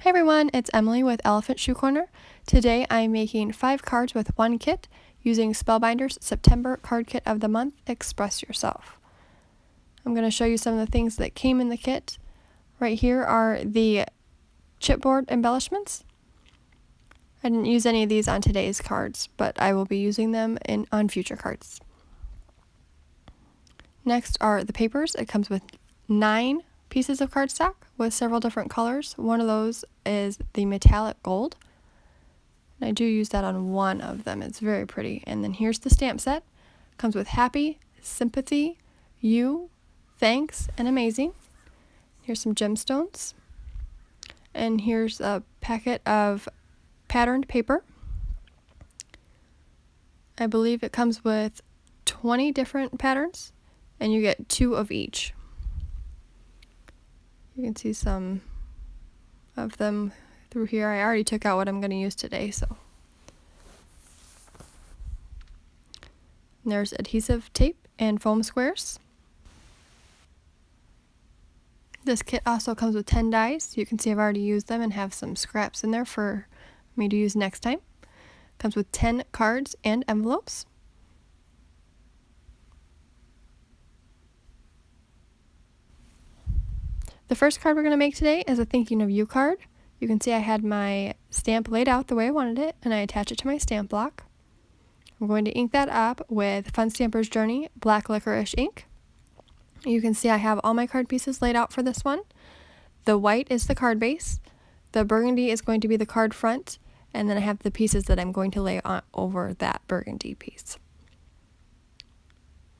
Hey everyone, it's Emily with Elephant Shoe Corner. Today I'm making 5 cards with one kit using Spellbinders September card kit of the month, Express Yourself. I'm going to show you some of the things that came in the kit. Right here are the chipboard embellishments. I didn't use any of these on today's cards, but I will be using them on future cards. Next are the papers. It comes with 9 pieces of cardstock with several different colors. One of those is the metallic gold. And I do use that on one of them. It's very pretty. And then here's the stamp set. Comes with happy, sympathy, you, thanks, and amazing. Here's some gemstones. And here's a packet of patterned paper. I believe it comes with 20 different patterns, and you get 2 of each. You can see some of them through here. I already took out what I'm going to use today, so. And there's adhesive tape and foam squares. This kit also comes with 10 dies. You can see I've already used them and have some scraps in there for me to use next time. Comes with 10 cards and envelopes. The first card we're going to make today is a Thinking of You card. You can see I had my stamp laid out the way I wanted it, and I attach it to my stamp block. I'm going to ink that up with Fun Stamper's Journey Black Licorice Ink. You can see I have all my card pieces laid out for this one. The white is the card base, the burgundy is going to be the card front, and then I have the pieces that I'm going to lay on over that burgundy piece.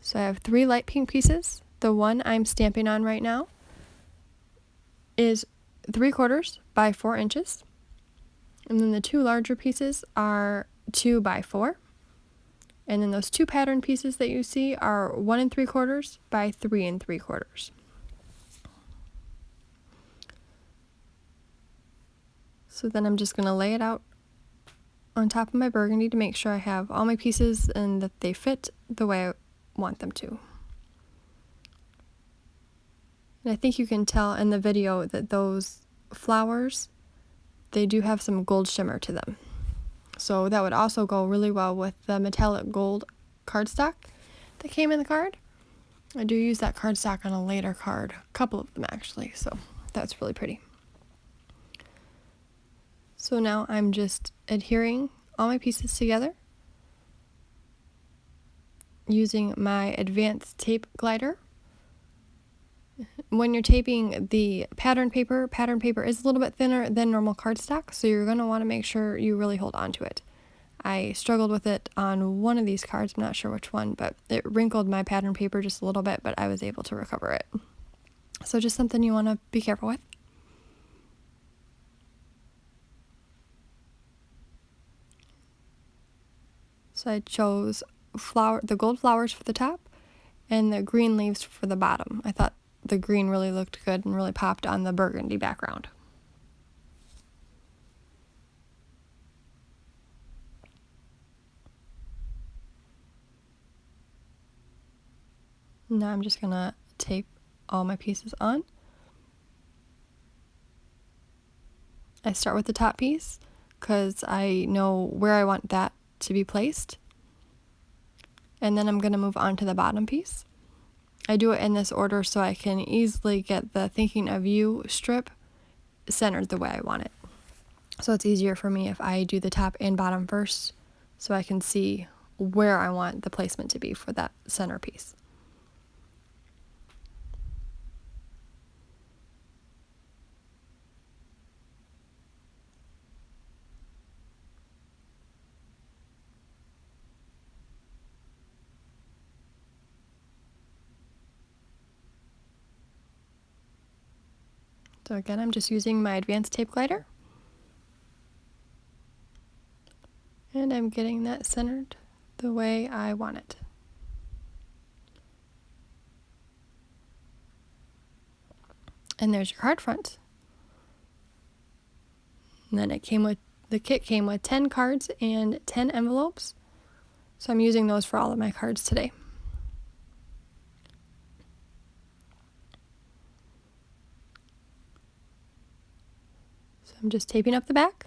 So I have 3 light pink pieces. The one I'm stamping on right now is 3/4 by 4 inches. And then the 2 larger pieces are 2 by 4. And then those 2 pattern pieces that you see are 1 3/4 by 3 3/4. So then I'm just going to lay it out on top of my burgundy to make sure I have all my pieces and that they fit the way I want them to. And I think you can tell in the video that those flowers, they do have some gold shimmer to them. So that would also go really well with the metallic gold cardstock that came in the card. I do use that cardstock on a later card, a couple of them actually, so that's really pretty. So now I'm just adhering all my pieces together using my advanced tape glider. When you're taping the pattern paper is a little bit thinner than normal cardstock, so you're going to want to make sure you really hold on to it. I struggled with it on one of these cards, I'm not sure which one, but it wrinkled my pattern paper just a little bit, but I was able to recover it. So just something you want to be careful with. So I chose the gold flowers for the top and the green leaves for the bottom. I thought the green really looked good and really popped on the burgundy background. Now I'm just going to tape all my pieces on. I start with the top piece because I know where I want that to be placed. And then I'm going to move on to the bottom piece. I do it in this order so I can easily get the Thinking of You strip centered the way I want it. So it's easier for me if I do the top and bottom first so I can see where I want the placement to be for that center piece. So again, I'm just using my advanced tape glider. And I'm getting that centered the way I want it. And there's your card front. And then the kit came with 10 cards and 10 envelopes. So I'm using those for all of my cards today. I'm just taping up the back.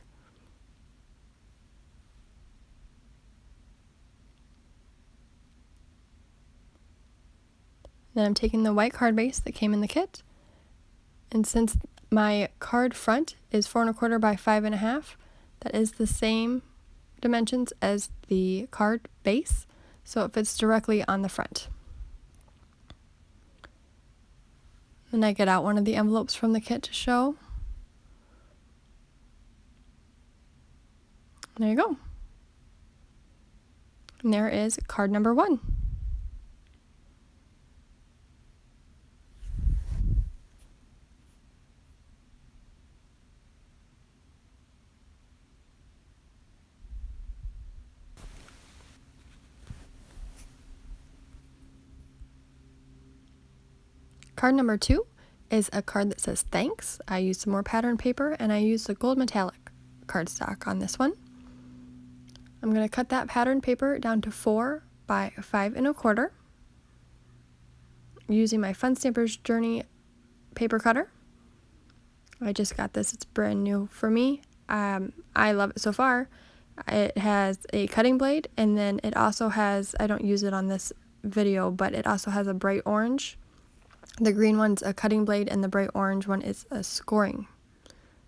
Then I'm taking the white card base that came in the kit, and since my card front is 4 1/4 by 5 1/2, that is the same dimensions as the card base, so it fits directly on the front. Then I get out one of the envelopes from the kit to show. There you go. And there is card number 1. Card number 2 is a card that says thanks. I used some more pattern paper and I used the gold metallic cardstock on this one. I'm going to cut that pattern paper down to 4 by 5 1/4 using my Fun Stampers Journey paper cutter. I just got this, it's brand new for me. I love it so far. It has a cutting blade, and then it also has, I don't use it on this video, but it also has a bright orange. The green one's a cutting blade and the bright orange one is a scoring.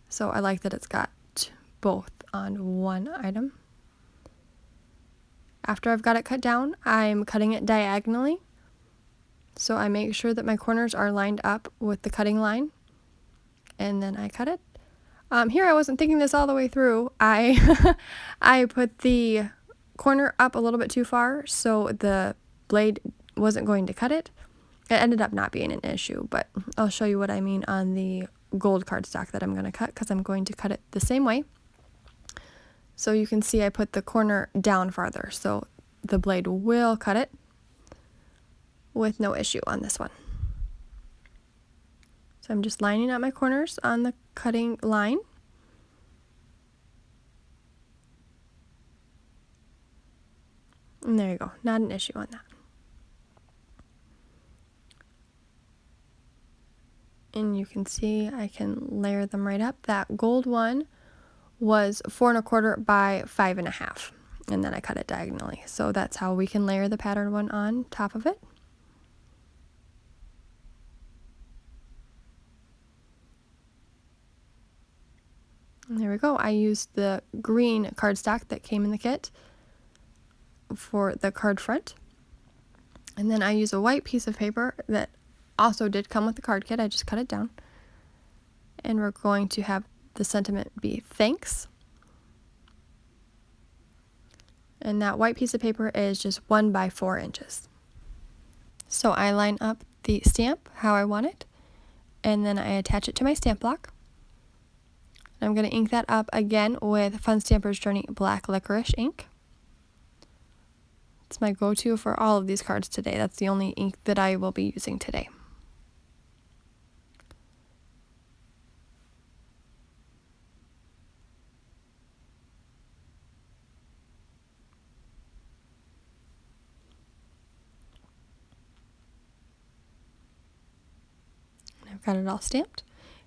So I like that it's got both on one item. After I've got it cut down, I'm cutting it diagonally. So I make sure that my corners are lined up with the cutting line, and then I cut it. Here I wasn't thinking this all the way through. I put the corner up a little bit too far, so the blade wasn't going to cut it. It ended up not being an issue, but I'll show you what I mean on the gold cardstock that I'm going to cut, because I'm going to cut it the same way. So you can see I put the corner down farther, so the blade will cut it with no issue on this one. So I'm just lining up my corners on the cutting line. And there you go, not an issue on that. And you can see I can layer them right up. That gold one was 4 1/4 by 5 1/2, and then I cut it diagonally. So that's how we can layer the pattern one on top of it. And there we go. I used the green cardstock that came in the kit for the card front. And then I use a white piece of paper that also did come with the card kit. I just cut it down. And we're going to have the sentiment be thanks. And that white piece of paper is just 1 by 4 inches. So I line up the stamp how I want it, and then I attach it to my stamp block. I'm going to ink that up again with Fun Stampers Journey Black Licorice Ink. It's my go-to for all of these cards today. That's the only ink that I will be using today. And I've got it all stamped.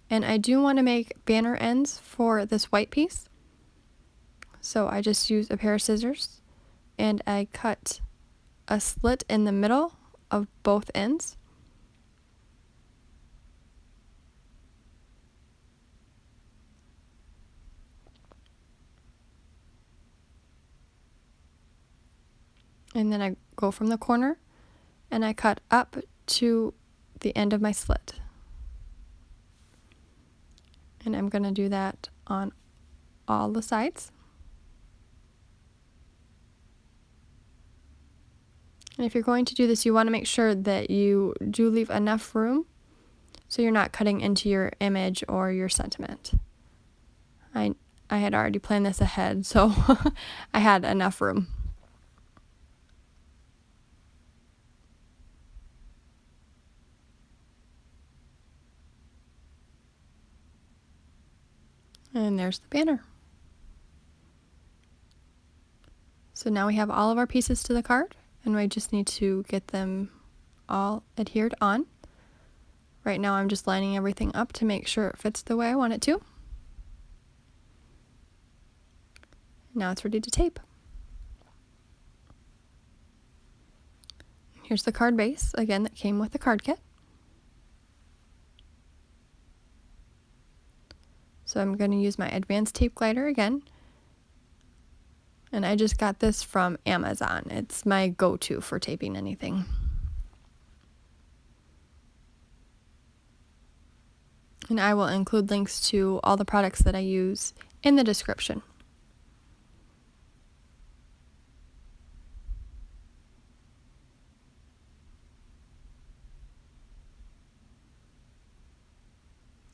And I do want to make banner ends for this white piece. So I just use a pair of scissors and I cut a slit in the middle of both ends. And then I go from the corner and I cut up to the end of my slit. And I'm going to do that on all the sides. And if you're going to do this, you want to make sure that you do leave enough room so you're not cutting into your image or your sentiment. I had already planned this ahead, so I had enough room. And there's the banner. So now we have all of our pieces to the card, and we just need to get them all adhered on. Right now I'm just lining everything up to make sure it fits the way I want it to. Now it's ready to tape. Here's the card base, again, that came with the card kit. So I'm going to use my advanced tape glider again. And I just got this from Amazon. It's my go-to for taping anything. And I will include links to all the products that I use in the description.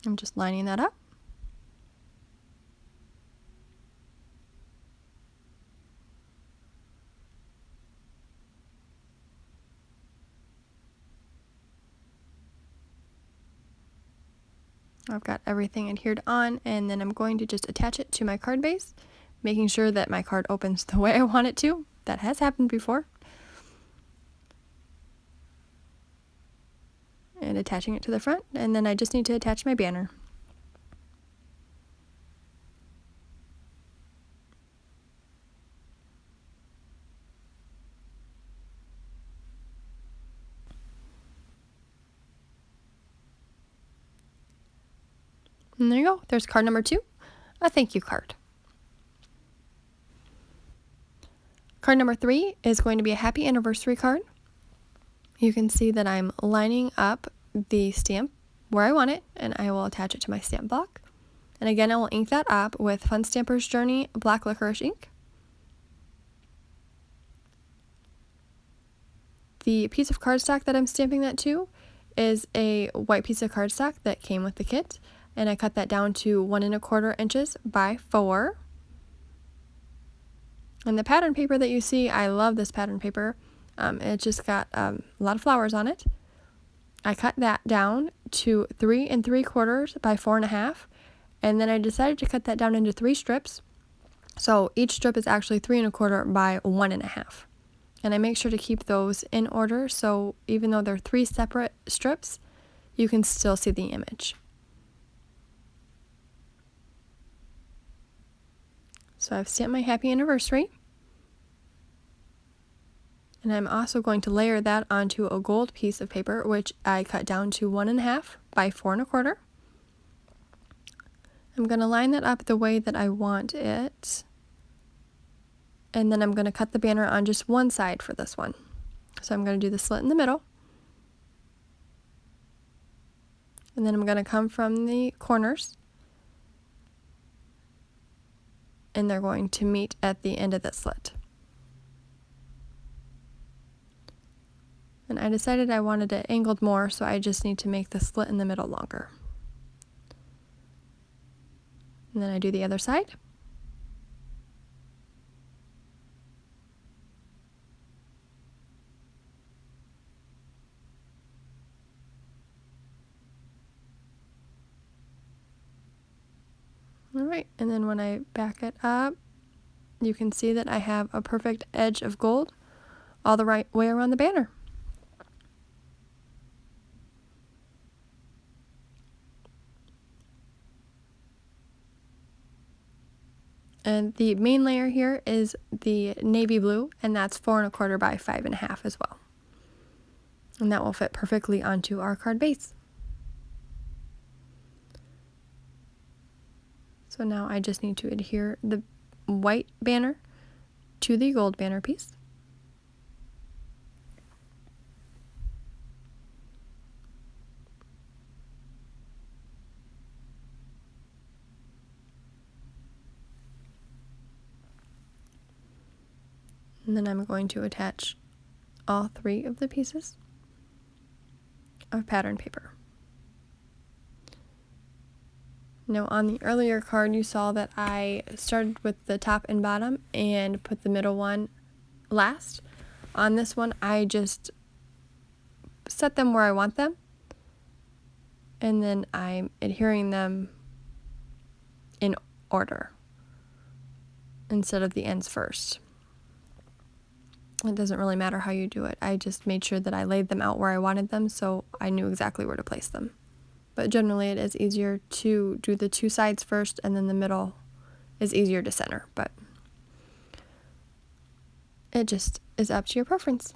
I'm just lining that up. I've got everything adhered on, and then I'm going to just attach it to my card base, making sure that my card opens the way I want it to. That has happened before. And attaching it to the front, and then I just need to attach my banner. And there you go. There's card number 2, a thank you card. Card number 3 is going to be a happy anniversary card. You can see that I'm lining up the stamp where I want it, and I will attach it to my stamp block. And again, I will ink that up with Fun Stamper's Journey Black Licorice Ink. The piece of cardstock that I'm stamping that to is a white piece of cardstock that came with the kit, and I cut that down to 1 1/4 inches by 4. And the pattern paper that you see, I love this pattern paper. It just got a lot of flowers on it. I cut that down to 3 3/4 by 4 1/2, and then I decided to cut that down into 3 strips. So each strip is actually 3 1/4 by 1 1/2. And I make sure to keep those in order, so even though they're 3 separate strips, you can still see the image. So I've stamped my happy anniversary. And I'm also going to layer that onto a gold piece of paper, which I cut down to 1 1/2 by 4 1/4. I'm going to line that up the way that I want it. And then I'm going to cut the banner on just one side for this one. So I'm going to do the slit in the middle. And then I'm going to come from the corners, and they're going to meet at the end of the slit. And I decided I wanted it angled more, so I just need to make the slit in the middle longer. And then I do the other side. Alright, and then when I back it up, you can see that I have a perfect edge of gold all the right way around the banner. And the main layer here is the navy blue, and that's 4 1/4 by 5 1/2 as well. And that will fit perfectly onto our card base. So now I just need to adhere the white banner to the gold banner piece. And then I'm going to attach all 3 of the pieces of pattern paper. Now on the earlier card you saw that I started with the top and bottom and put the middle one last. On this one I just set them where I want them, and then I'm adhering them in order instead of the ends first. It doesn't really matter how you do it. I just made sure that I laid them out where I wanted them, so I knew exactly where to place them. But generally it is easier to do the 2 sides first, and then the middle is easier to center. But It just is up to your preference.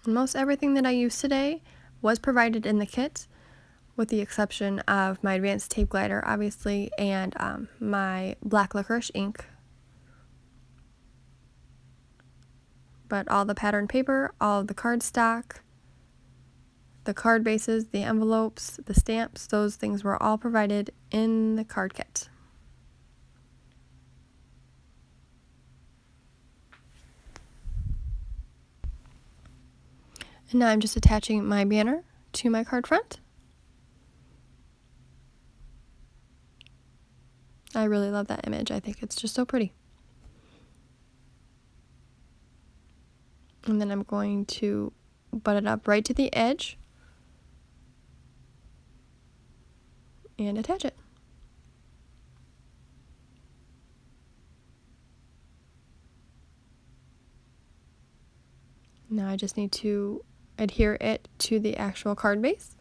Most everything that I used today was provided in the kit, with the exception of my advanced tape glider, obviously, and my black licorice ink. But all the pattern paper, all of the cardstock, the card bases, the envelopes, the stamps, those things were all provided in the card kit. And now I'm just attaching my banner to my card front. I really love that image. I think it's just so pretty. And then I'm going to butt it up right to the edge and attach it. Now I just need to adhere it to the actual card base,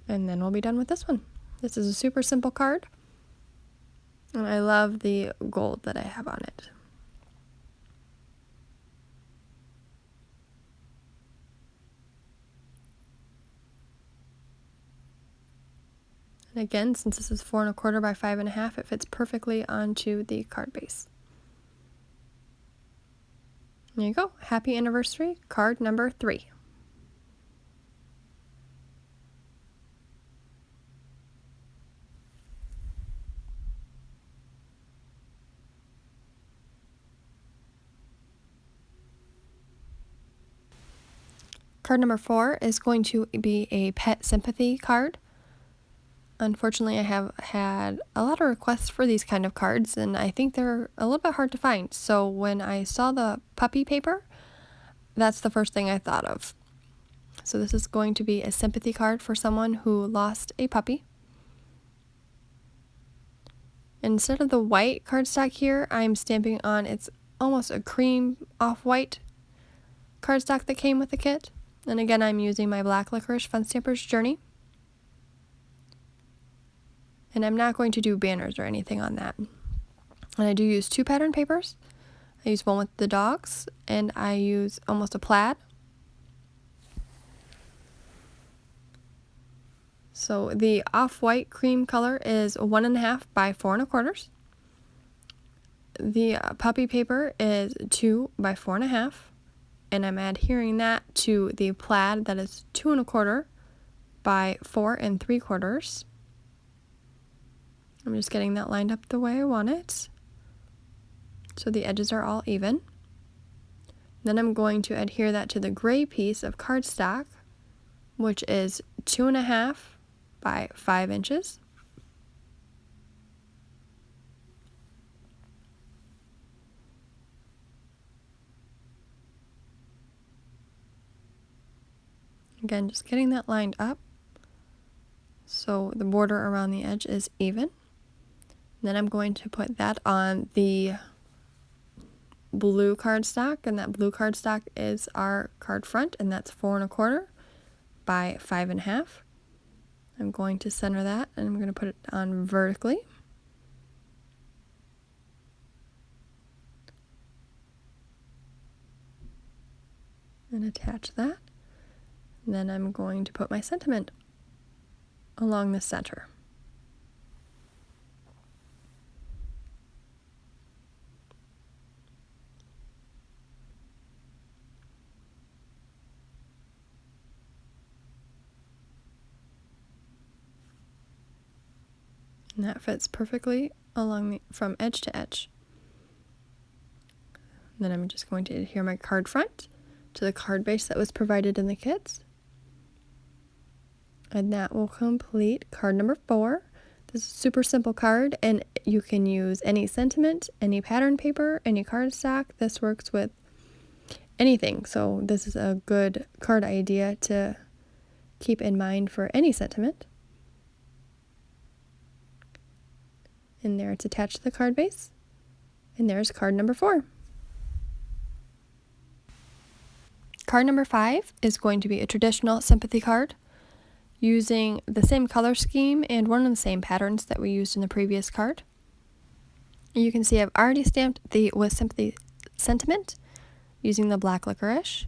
and then we'll be done with this one. This is a super simple card, and I love the gold that I have on it. And again, since this is 4 1/4 by 5 1/2, it fits perfectly onto the card base. There you go. Happy anniversary, card number 3. Card number 4 is going to be a pet sympathy card. Unfortunately, I have had a lot of requests for these kind of cards, and I think they're a little bit hard to find. So when I saw the puppy paper, that's the first thing I thought of. So this is going to be a sympathy card for someone who lost a puppy. Instead of the white cardstock here, I'm stamping on, it's almost a cream off-white cardstock that came with the kit. And again, I'm using my black licorice Fun Stampers Journey. And I'm not going to do banners or anything on that. And I do use 2 pattern papers. I use one with the dogs, and I use almost a plaid. So the off-white cream color is 1 1/2 by 4 1/4. The puppy paper is 2 by 4 1/2, and I'm adhering that to the plaid that is 2 1/4 by 4 3/4. I'm just getting that lined up the way I want it, so the edges are all even. Then I'm going to adhere that to the gray piece of cardstock, which is 2 1/2 by 5 inches. Again, just getting that lined up so the border around the edge is even. Then I'm going to put that on the blue cardstock, and that blue cardstock is our card front, and that's 4 1/4 by 5 1/2. I'm going to center that, and I'm going to put it on vertically. And attach that. And then I'm going to put my sentiment along the center. And that fits perfectly along from edge to edge. Then I'm just going to adhere my card front to the card base that was provided in the kits. And that will complete card number 4. This is a super simple card, and you can use any sentiment, any pattern paper, any cardstock. This works with anything, so this is a good card idea to keep in mind for any sentiment. And there it's attached to the card base. And there's card number 4. Card number 5 is going to be a traditional sympathy card using the same color scheme and one of the same patterns that we used in the previous card. You can see I've already stamped the with sympathy sentiment using the black licorice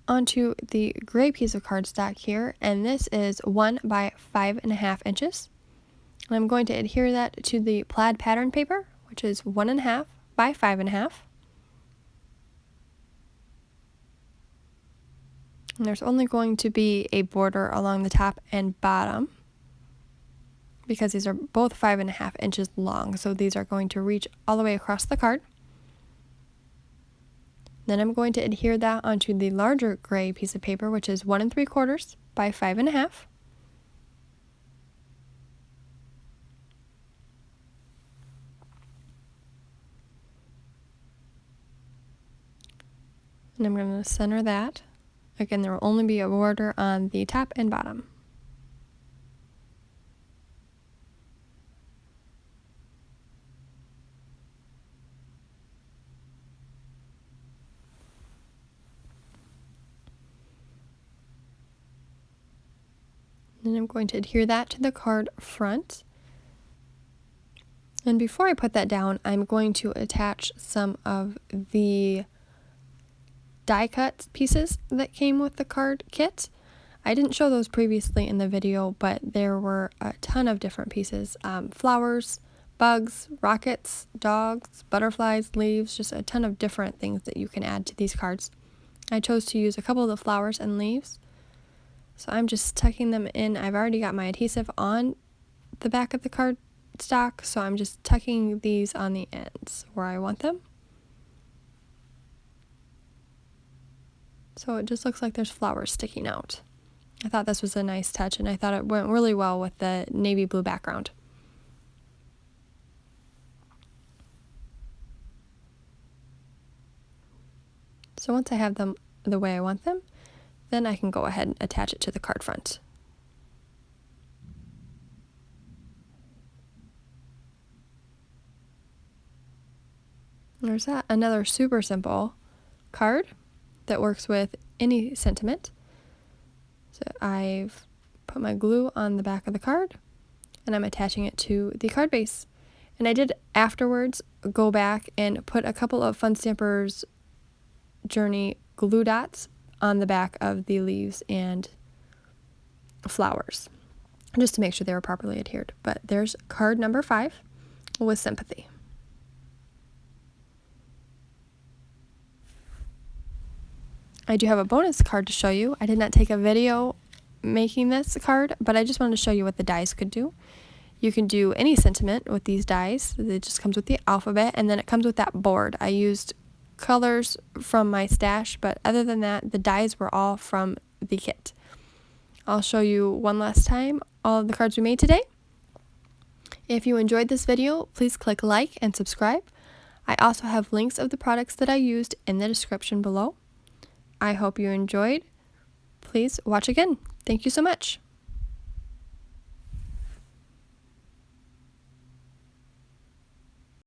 onto the gray piece of cardstock here, and this is 1 by 5.5 inches. And I'm going to adhere that to the plaid pattern paper, which is 1.5 by 5.5. And there's only going to be a border along the top and bottom because these are both 5.5 inches long, so these are going to reach all the way across the card. Then I'm going to adhere that onto the larger gray piece of paper, which is 1 3/4 by 5.5. And I'm going to center that. Again, there will only be a border on the top and bottom. Then I'm going to adhere that to the card front. And before I put that down, I'm going to attach some of the die cut pieces that came with the card kit. I didn't show those previously in the video, but there were a ton of different pieces. Flowers, bugs, rockets, dogs, butterflies, leaves, just a ton of different things that you can add to these cards. I chose to use a couple of the flowers and leaves. So I'm just tucking them in. I've already got my adhesive on the back of the cardstock, so I'm just tucking these on the ends where I want them. So it just looks like there's flowers sticking out. I thought this was a nice touch, and I thought it went really well with the navy blue background. So once I have them the way I want them, then I can go ahead and attach it to the card front. There's that. Another super simple card that works with any sentiment. So I've put my glue on the back of the card, and I'm attaching it to the card base. And I did afterwards go back and put a couple of Fun Stampers Journey glue dots on the back of the leaves and flowers, just to make sure they were properly adhered. But there's card number 5 with sympathy. I do have a bonus card to show you. I did not take a video making this card, but I just wanted to show you what the dies could do. You can do any sentiment with these dies. It just comes with the alphabet, and then it comes with that board. I used colors from my stash, but other than that, the dies were all from the kit. I'll show you one last time all of the cards we made today. If you enjoyed this video, please click like and subscribe. I also have links of the products that I used in the description below. I hope you enjoyed. Please watch again. Thank you so much.